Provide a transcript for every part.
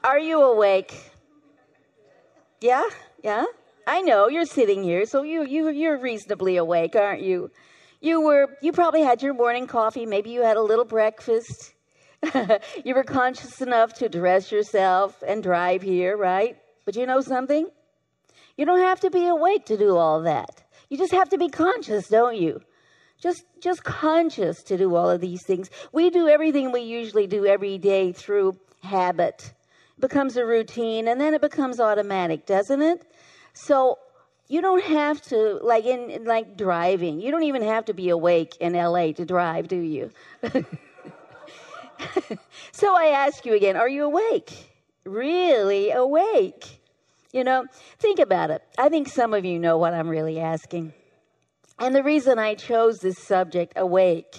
Are you awake? Yeah? Yeah? I know you're sitting here, so you're reasonably awake, aren't you? You probably had your morning coffee, maybe you had a little breakfast. You were conscious enough to dress yourself and drive here, right? But you know something? You don't have to be awake to do all that. You just have to be conscious, don't you? Just conscious to do all of these things. We do everything we usually do every day through habit. It becomes a routine, and then it becomes automatic, doesn't it? So you don't have to, like driving, you don't even have to be awake in LA to drive, do you? So I ask you again, are you awake? Really awake? You know, think about it. I think some of you know what I'm really asking. And the reason I chose this subject, awake,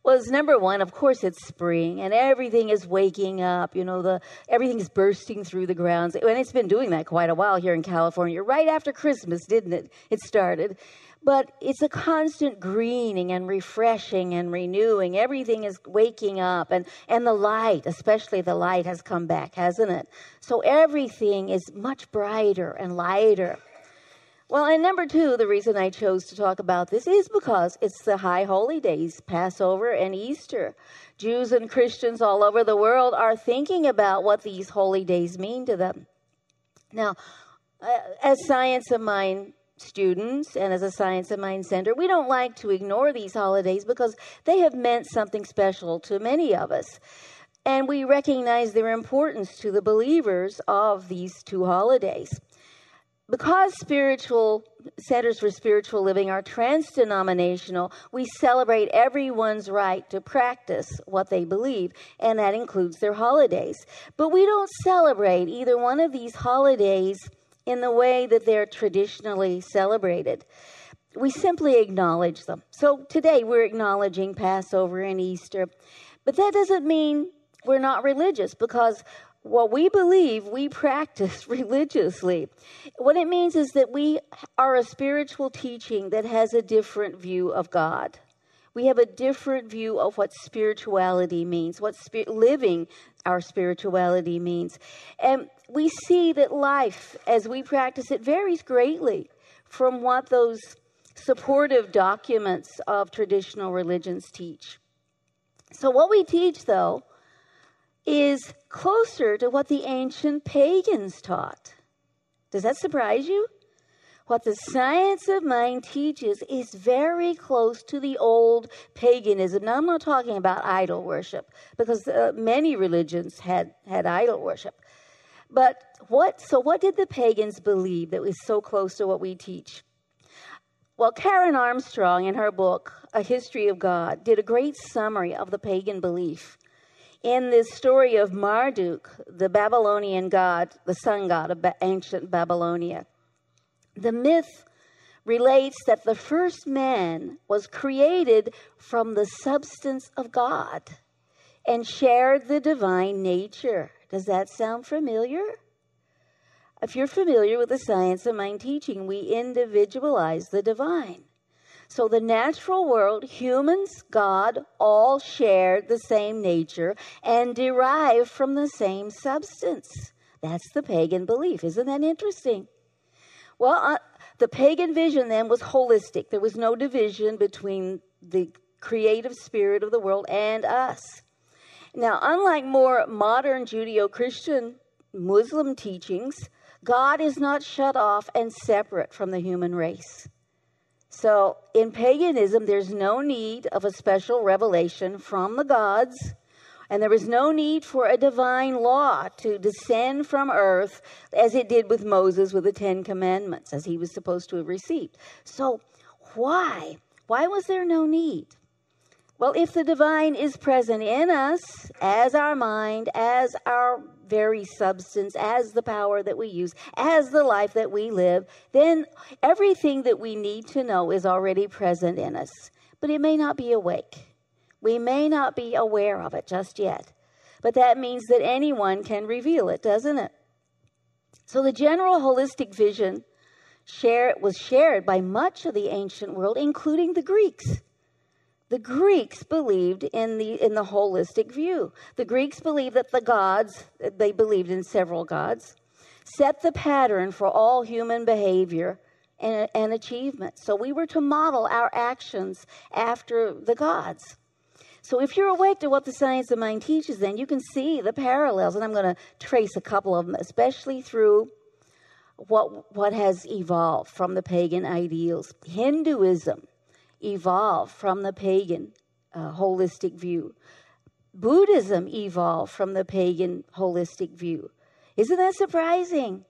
was number one, of course, it's spring and everything is waking up. You know, everything's bursting through the grounds. And it's been doing that quite a while here in California. Right after Christmas, didn't it? It started. But it's a constant greening and refreshing and renewing. Everything is waking up. And the light, especially the light, has come back, hasn't it? So everything is much brighter and lighter. Well, and number two, the reason I chose to talk about this is because it's the high holy days, Passover and Easter. Jews and Christians all over the world are thinking about what these holy days mean to them. Now, as Science of Mind students and as a Science of Mind center, we don't like to ignore these holidays because they have meant something special to many of us. And we recognize their importance to the believers of these two holidays. Because spiritual centers for spiritual living are trans-denominational, we celebrate everyone's right to practice what they believe, and that includes their holidays. But we don't celebrate either one of these holidays in the way that they're traditionally celebrated. We simply acknowledge them. So today we're acknowledging Passover and Easter, but that doesn't mean we're not religious, because what we believe, we practice religiously. What it means is that we are a spiritual teaching that has a different view of God. We have a different view of what spirituality means, what living our spirituality means. And we see that life, as we practice it, varies greatly from what those supportive documents of traditional religions teach. So what we teach, though, is closer to what the ancient pagans taught. Does that surprise you? What the Science of Mind teaches is very close to the old paganism. Now, I'm not talking about idol worship, because many religions had idol worship. But what did the pagans believe that was so close to what we teach? Well, Karen Armstrong, in her book, A History of God, did a great summary of the pagan belief. In this story of Marduk, the Babylonian god, the sun god of ancient Babylonia, the myth relates that the first man was created from the substance of God and shared the divine nature. Does that sound familiar? If you're familiar with the Science of Mind teaching, we individualize the divine. So the natural world, humans, God, all shared the same nature and derived from the same substance. That's the pagan belief. Isn't that interesting? Well, the pagan vision then was holistic. There was no division between the creative spirit of the world and us. Now, unlike more modern Judeo-Christian Muslim teachings, God is not shut off and separate from the human race. So in paganism, there's no need of a special revelation from the gods, and there was no need for a divine law to descend from earth as it did with Moses with the 10 Commandments, as he was supposed to have received. So why? Why was there no need? Well, if the divine is present in us as our mind, as our very substance, as the power that we use, as the life that we live, then everything that we need to know is already present in us. But it may not be awake. We may not be aware of it just yet. But that means that anyone can reveal it, doesn't it? So the general holistic vision was shared by much of the ancient world, including the Greeks. The Greeks believed in the holistic view. The Greeks believed that the gods, they believed in several gods, set the pattern for all human behavior and achievement. So we were to model our actions after the gods. So if you're awake to what the science of mind teaches, then you can see the parallels. And I'm going to trace a couple of them, especially through what has evolved from the pagan ideals. Hinduism evolved from the pagan holistic view. Buddhism evolved from the pagan holistic view. Isn't that surprising?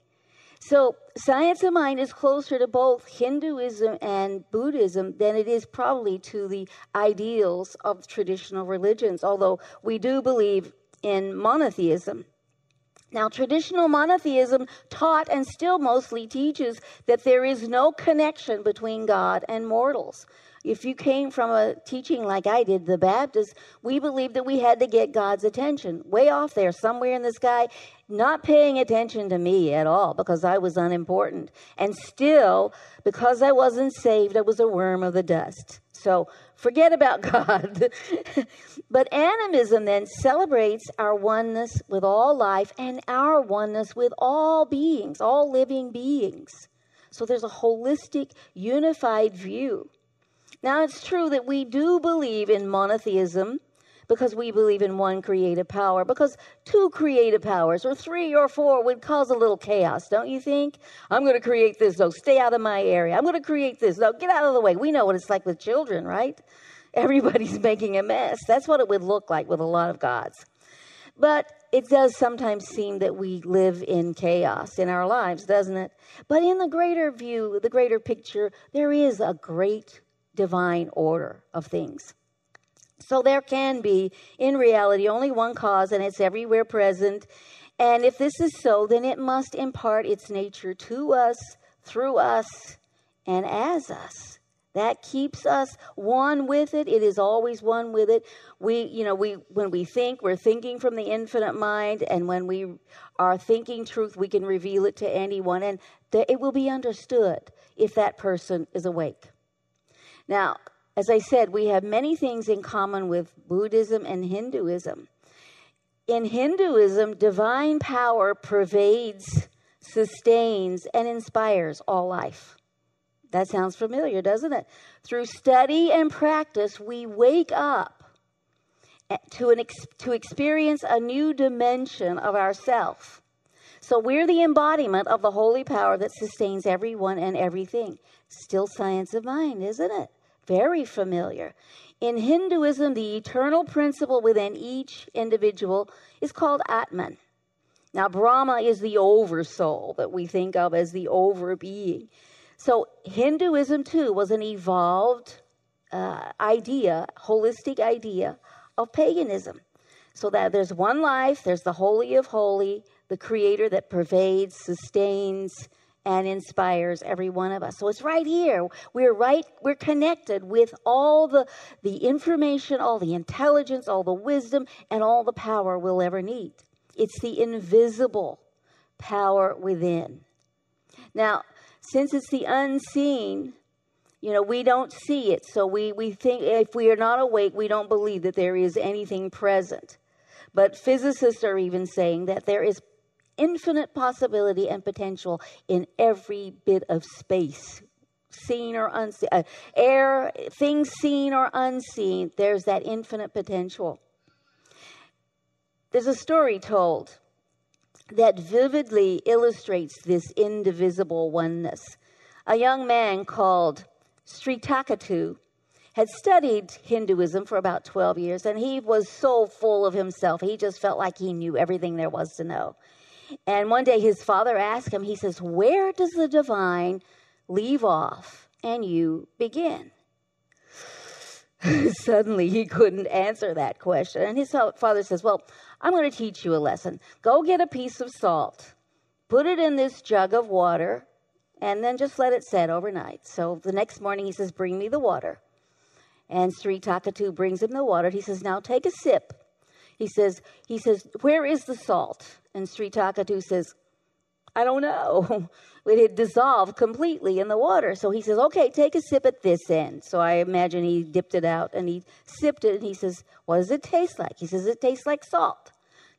So science of mind is closer to both Hinduism and Buddhism than it is probably to the ideals of traditional religions, although we do believe in monotheism. Now, traditional monotheism taught and still mostly teaches that there is no connection between God and mortals. If you came from a teaching like I did, the Baptists, we believed that we had to get God's attention, way off there, somewhere in the sky, not paying attention to me at all because I was unimportant. And still, because I wasn't saved, I was a worm of the dust. So forget about God. But animism then celebrates our oneness with all life and our oneness with all beings, all living beings. So there's a holistic, unified view. Now, it's true that we do believe in monotheism because we believe in one creative power, because two creative powers or three or four would cause a little chaos, don't you think? I'm going to create this, so stay out of my area. I'm going to create this, no, get out of the way. We know what it's like with children, right? Everybody's making a mess. That's what it would look like with a lot of gods. But it does sometimes seem that we live in chaos in our lives, doesn't it? But in the greater view, the greater picture, there is a great divine order of things. So there can be, in reality, only one cause, and it's everywhere present. And if this is so, then it must impart its nature to us, through us, and as us. That keeps us one with it. It is always one with it. When we think, we're thinking from the infinite mind, and when we are thinking truth, we can reveal it to anyone, and it will be understood if that person is awake. Now, as I said, we have many things in common with Buddhism and Hinduism. In Hinduism, divine power pervades, sustains, and inspires all life. That sounds familiar, doesn't it? Through study and practice, we wake up to experience a new dimension of ourself. So we're the embodiment of the holy power that sustains everyone and everything. Still science of mind, isn't it? Very familiar. In Hinduism, the eternal principle within each individual is called Atman. Now, Brahma is the oversoul that we think of as the overbeing. So Hinduism, too, was an evolved idea, holistic idea of paganism. So that there's one life, there's the Holy of Holy, the Creator that pervades, sustains, and inspires every one of us. So it's right here. We're connected with all the information, all the intelligence, all the wisdom, and all the power we'll ever need. It's the invisible power within. Now, since it's the unseen, we don't see it. So we think if we are not awake, we don't believe that there is anything present. But physicists are even saying that there is infinite possibility and potential in every bit of space, seen or unseen, air, things seen or unseen. There's that infinite potential. There's a story told that vividly illustrates this indivisible oneness. A young man called Sritakatu had studied Hinduism for about 12 years, and he was so full of himself. He just felt like he knew everything there was to know. And one day his father asked him, he says, "Where does the divine leave off and you begin?" Suddenly he couldn't answer that question. And his father says, "Well, I'm going to teach you a lesson. Go get a piece of salt, put it in this jug of water, and then just let it set overnight." So the next morning he says, "Bring me the water." And Sritakatu brings him the water. He says, "Now take a sip." He says, "Where is the salt?" And Sritakatu says, I don't know. It had dissolved completely in the water. So he says, okay, take a sip at this end. So I imagine he dipped it out and he sipped it and he says, what does it taste like? He says, it tastes like salt.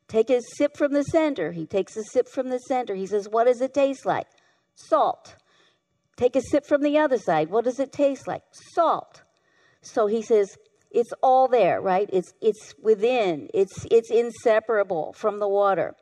Take a sip from the center. He takes a sip from the center. He says, what does it taste like? Salt. Take a sip from the other side. What does it taste like? Salt. So he says, it's all there, right? It's within. It's inseparable from the water.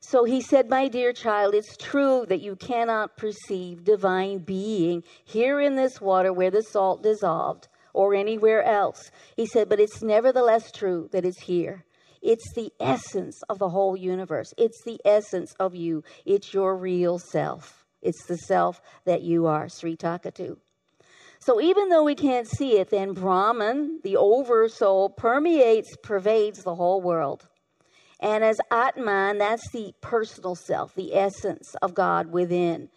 So he said, my dear child, it's true that you cannot perceive divine being here in this water where the salt dissolved or anywhere else. He said, but it's nevertheless true that it's here. It's the essence of the whole universe. It's the essence of you. It's your real self. It's the self that you are, Sri Takatu. So even though we can't see it, then Brahman, the oversoul, pervades the whole world. And as Atman, that's the personal self, the essence of God within.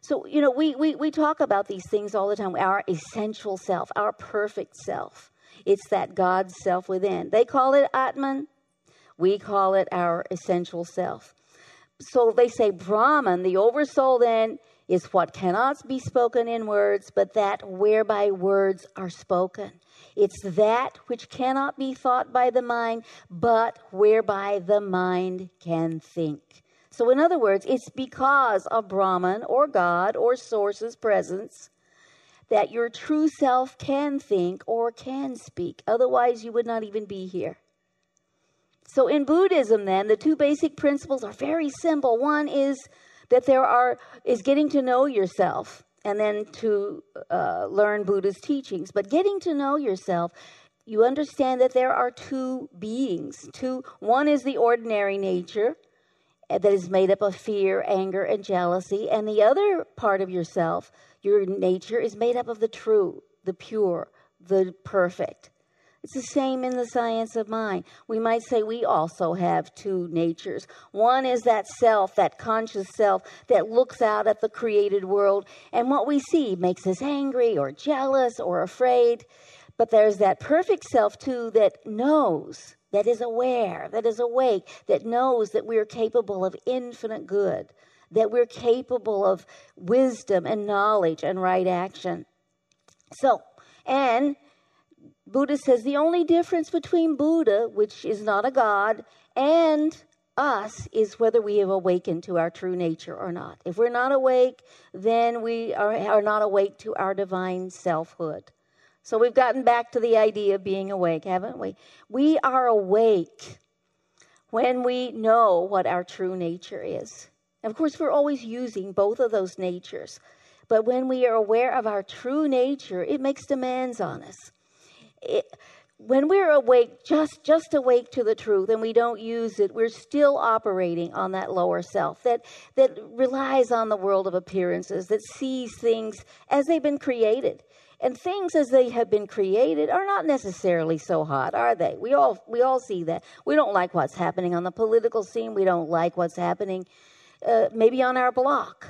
So, we talk about these things all the time. Our essential self, our perfect self. It's that God self within. They call it Atman. We call it our essential self. So they say Brahman, the oversoul then, is what cannot be spoken in words, but that whereby words are spoken. It's that which cannot be thought by the mind, but whereby the mind can think. So in other words, it's because of Brahman or God or Source's presence that your true self can think or can speak. Otherwise, you would not even be here. So in Buddhism, then, the two basic principles are very simple. One is that is getting to know yourself and then to learn Buddha's teachings. But getting to know yourself, you understand that there are two beings. One is the ordinary nature that is made up of fear, anger, and jealousy. And the other part of yourself, your nature, is made up of the true, the pure, the perfect. It's the same in the science of mind. We might say we also have two natures. One is that self, that conscious self that looks out at the created world, and what we see makes us angry or jealous or afraid. But there's that perfect self too that knows, that is aware, that is awake, that knows that we're capable of infinite good, that we're capable of wisdom and knowledge and right action. And Buddha says the only difference between Buddha, which is not a god, and us is whether we have awakened to our true nature or not. If we're not awake, then we are not awake to our divine selfhood. So we've gotten back to the idea of being awake, haven't we? We are awake when we know what our true nature is. Of course, we're always using both of those natures. But when we are aware of our true nature, it makes demands on us. When we're awake, just awake to the truth, and we don't use it, we're still operating on that lower self that relies on the world of appearances, that sees things as they've been created. And things as they have been created are not necessarily so hot, are they? We all see that. We don't like what's happening on the political scene. We don't like what's happening maybe on our block.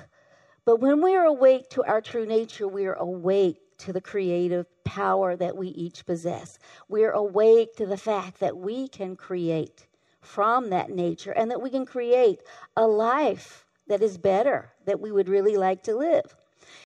But when we're awake to our true nature, we're awake to the creative power that we each possess. We're awake to the fact that we can create from that nature and that we can create a life that is better, that we would really like to live.